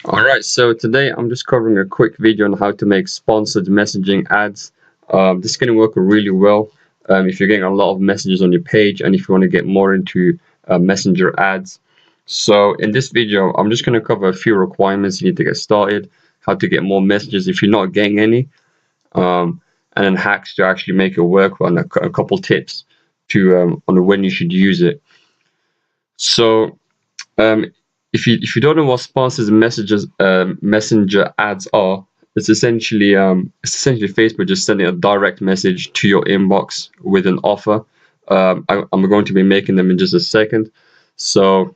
Alright, so today I'm just covering a quick video on how to make sponsored messaging ads. This is going to work really well if you're getting a lot of messages on your page and if you want to get more into messenger ads. So in this video, I'm just going to cover a few requirements you need to get started, how to get more messages if you're not getting any, and then hacks to actually make it work, and a couple tips to on when you should use it. So um, if you don't know what sponsors messages messenger ads are, it's essentially Facebook just sending a direct message to your inbox with an offer. I'm going to be making them in just a second. So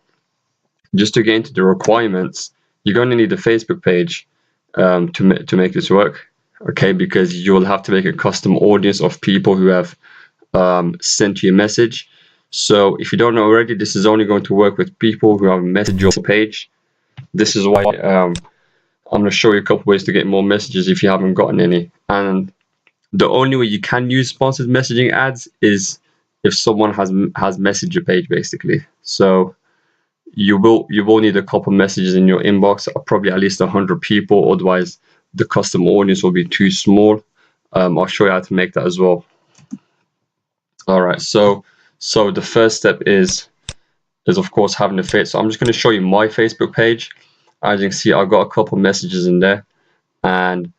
just to get into the requirements, you're going to need a Facebook page to make this work. Okay, because you'll have to make a custom audience of people who have sent you a message. So if you don't know already, this is only going to work with people who have messaged your page. This is why I'm going to show you a couple ways to get more messages if you haven't gotten any. And the only way you can use sponsored messaging ads is if someone has messaged your page, basically. So you will need a couple messages in your inbox, probably at least 100 people. Otherwise, the custom audience will be too small. I'll show you how to make that as well. All right, so the first step is of course having a fit. So I'm just going to show you my Facebook page. As you can see, I've got a couple messages in there, and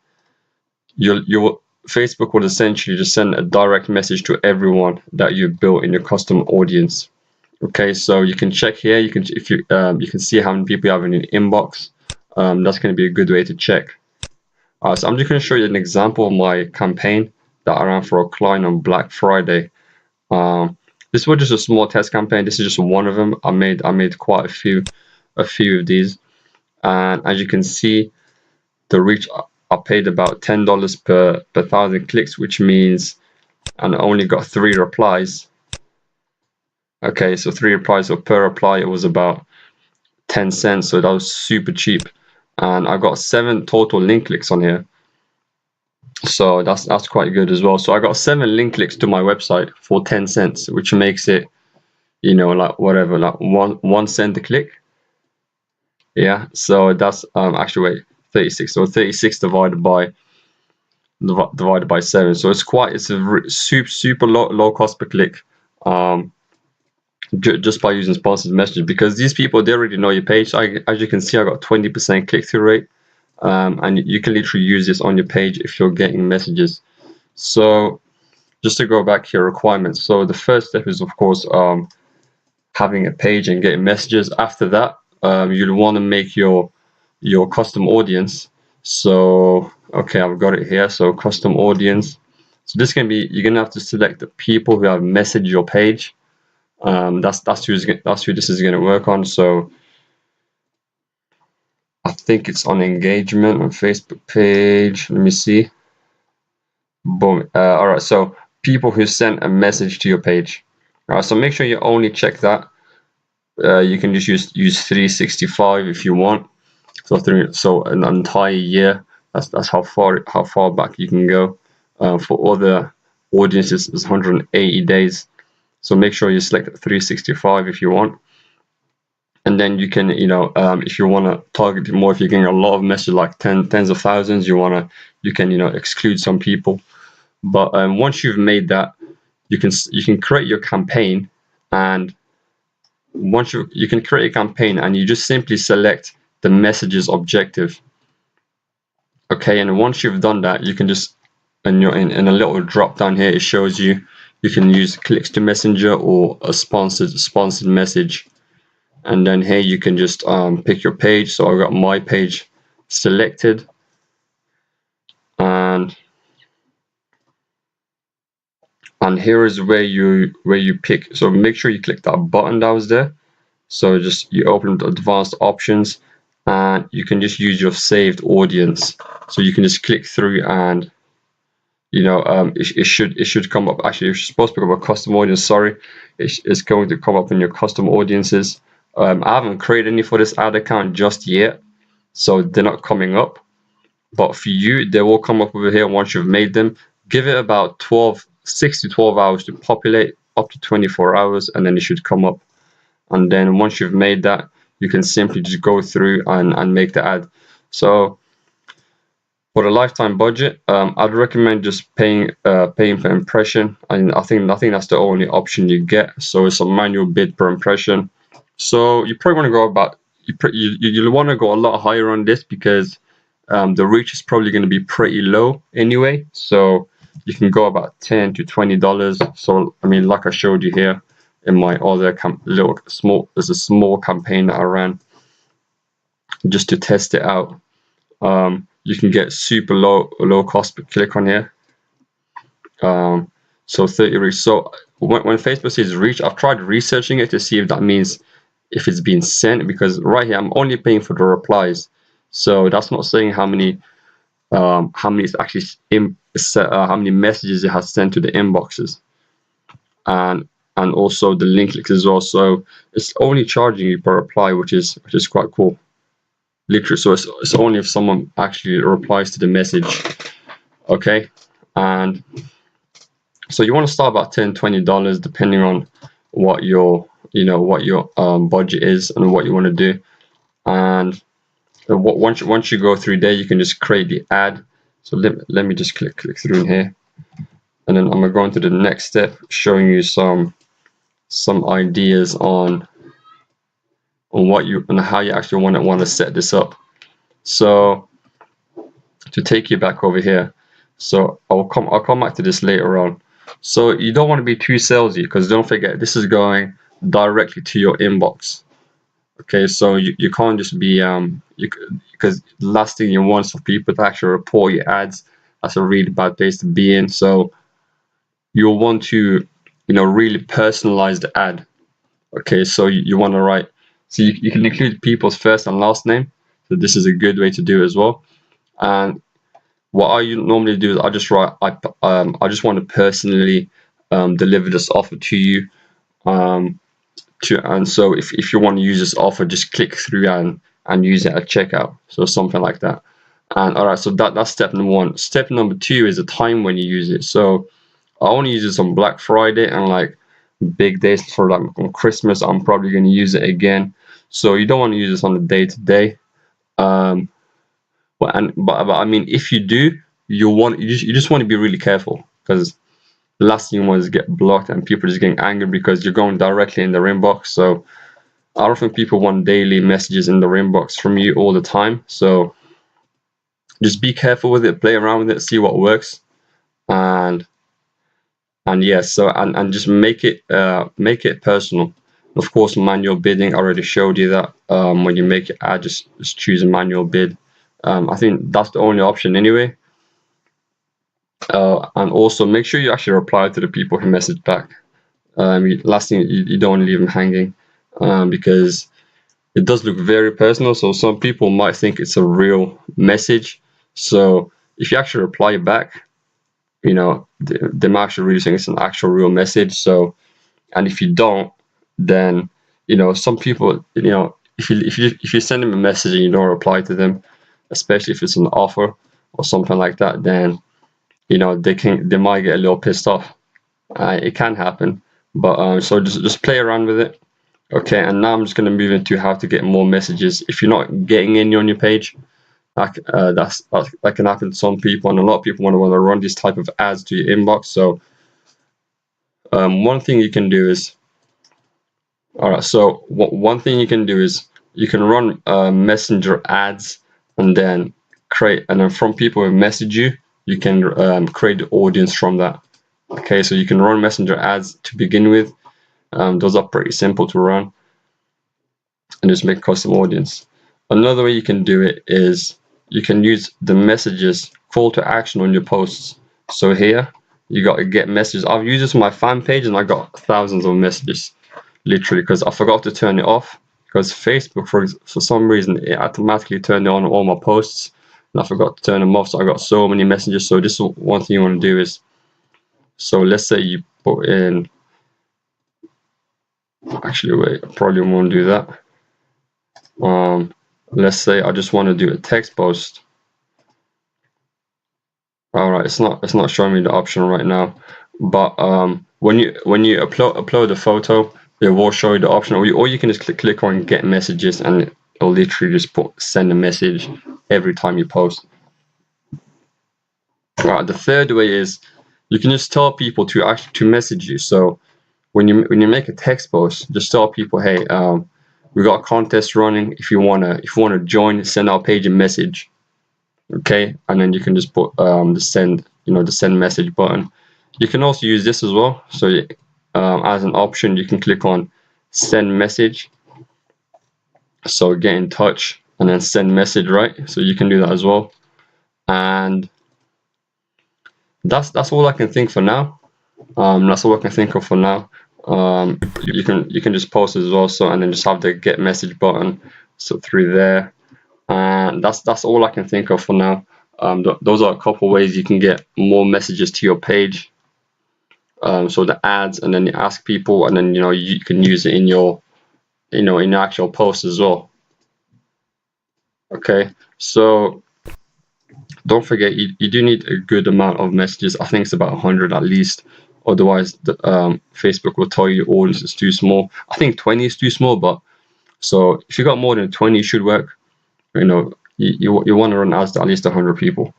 Facebook will essentially just send a direct message to everyone that you built in your custom audience. Okay, so you can check here. You can see how many people you have in your inbox. That's going to be a good way to check. So I'm just going to show you an example of my campaign that I ran for a client on Black Friday. This was just a small test campaign. This is just one of them. I made quite a few of these, and as you can see, the reach, I paid about $10 per 1,000 clicks, which means, and I only got 3 replies. Okay, so 3 replies, so per reply it was about 10 cents, so that was super cheap. And I got 7 total link clicks on here, so that's quite good as well. So I got 7 link clicks to my website for 10 cents, which makes it, like whatever, like 1 cent a click. Yeah, so that's actually, wait, 36. So 36 divided by 7. So it's a super low cost per click. Just by using sponsored messages, because these people, they already know your page. As you can see, I got 20% click-through rate, and you can literally use this on your page if you're getting messages. So just to go back here, requirements. So the first step is, of course, having a page and getting messages. After that, you'll want to make your custom audience. So okay, I've got it here. So custom audience. So this can be, you're gonna have to select the people who have messaged your page. That's who this is going to work on. So I think it's on engagement on Facebook page. Let me see. Boom. All right. So people who sent a message to your page. All right. So make sure you only check that. You can just use 365 if you want. So an entire year. That's how far back you can go. For other audiences, it's 180 days. So make sure you select 365 if you want. And then you can, if you want to target more, if you're getting a lot of messages, like tens of thousands, you can exclude some people. But once you've made that, you can create your campaign, and once you can create a campaign, and you just simply select the messages objective. Okay, and once you've done that, you can just, and you're in a little drop down here, it shows you can use clicks to messenger or a sponsored message. And then here you can just pick your page. So I've got my page selected, and here is where you pick. So make sure you click that button that was there. So just you open the advanced options, and you can just use your saved audience. So you can just click through, and it should come up. Actually, it's supposed to come up custom audience. Sorry, it's going to come up in your custom audiences. I haven't created any for this ad account just yet, so they're not coming up. But for you, they will come up over here once you've made them. Give it about 6 to 12 hours to populate, up to 24 hours, and then it should come up. And then once you've made that, you can simply just go through and make the ad. So for the lifetime budget, I'd recommend just paying per impression, and I think that's the only option you get. So it's a manual bid per impression. So you probably want to go about you'll want to go a lot higher on this because the reach is probably going to be pretty low anyway. So you can go about $10 to $20. So I mean, like I showed you here in my other there's a small campaign that I ran just to test it out. You can get super low cost per click on here. So 30 reach. So when Facebook says reach, I've tried researching it to see if that means if it's been sent, because right here I'm only paying for the replies. So that's not saying how many it's actually how many messages it has sent to the inboxes, and also the link clicks as well. So it's only charging you per reply, which is quite cool. Literally, so it's only if someone actually replies to the message. Okay, and so you want to start about $10-20 depending on what your budget is and what you want to do. And once you go through there, you can just create the ad. So let me just click through in here, and then I'm gonna go into the next step, showing you some ideas on how you actually want to set this up. So to take you back over here, so I'll come back to this later on. So you don't want to be too salesy, because don't forget, this is going directly to your inbox. Okay, so you can't just be because the last thing you want is for people to actually report your ads. That's a really bad place to be in. So you'll want to really personalize the ad. Okay, so you want to write, so you can include people's first and last name. So this is a good way to do it as well. And what I normally do is I just write, I just want to personally deliver this offer to you. And so if you want to use this offer, just click through and use it at checkout. So something like that. And all right, so that's step number one. Step number two is the time when you use it. So I only use this on Black Friday and like big days for like on Christmas. I'm probably going to use it again. So you don't want to use this on the day to day. But I mean, if you do, you just want to be really careful, because the last thing you want is get blocked and people just getting angry because you're going directly in their inbox. So I don't think people want daily messages in their inbox from you all the time. So just be careful with it, play around with it, see what works, and yeah. So and just make it personal. Of course, manual bidding, I already showed you that. When you make your ad, just choose a manual bid. I think that's the only option anyway. And also make sure you actually reply to the people who message back. Last thing, you don't want to leave them hanging, because it does look very personal. So some people might think it's a real message. So if you actually reply back, they might actually really think it's an actual real message. So, and if you don't, then some people, if you send them a message and you don't reply to them, especially if it's an offer or something like that, then they might get a little pissed off. It can happen, but so just play around with it. Okay, and now I'm just going to move into how to get more messages. If you're not getting any on your page, that can happen to some people, and a lot of people want to run these type of ads to your inbox. So one thing you can do is, all right. So one thing you can do is you can run messenger ads, and then from people who message you, you can create the audience from that. Okay, so you can run messenger ads to begin with. Those are pretty simple to run, and just make custom audience. Another way you can do it is you can use the messages call to action on your posts. So here you got to get messages. I've used this on my fan page and I got thousands of messages, literally, because I forgot to turn it off, because Facebook for some reason it automatically turned on all my posts and I forgot to turn them off. So I got so many messages. So this is one thing you want to do is, so let's say you put in, actually wait, I probably won't do that. Let's say I just want to do a text post. All right, it's not showing me the option right now, but when you upload a photo, it will show you the option, or you can just click on get messages, and it'll literally just send a message every time you post. Right, the third way is you can just tell people to message you. So when you make a text post, just tell people, hey, we got a contest running. If you wanna join, send our page a message, okay? And then you can just put the send message button. You can also use this as well. So as an option, you can click on send message. So get in touch and then send message, right? So you can do that as well. And that's all I can think for now. That's all I can think of for now. You can just post it as well, so, and then just have the get message button, so through there, and that's all I can think of for now. Those are a couple ways you can get more messages to your page. So the ads, and then you ask people, and then you can use it in your in your actual post as well. Okay, so don't forget, you do need a good amount of messages. I think it's about 100 at least. Otherwise, Facebook will tell you audience is too small. I think 20 is too small, but so if you got more than 20, it should work. You want to run ads to at least 100 people.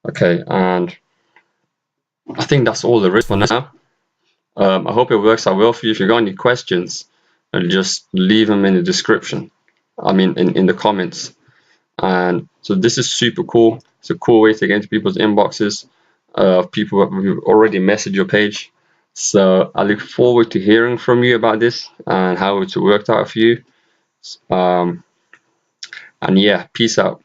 Okay, and I think that's all there is for now. I hope it works out well for you. If you got any questions, just leave them in the description. I mean, in the comments. And so this is super cool. It's a cool way to get into people's inboxes of people who already messaged your page. So I look forward to hearing from you about this and how it's worked out for you. And yeah, peace out.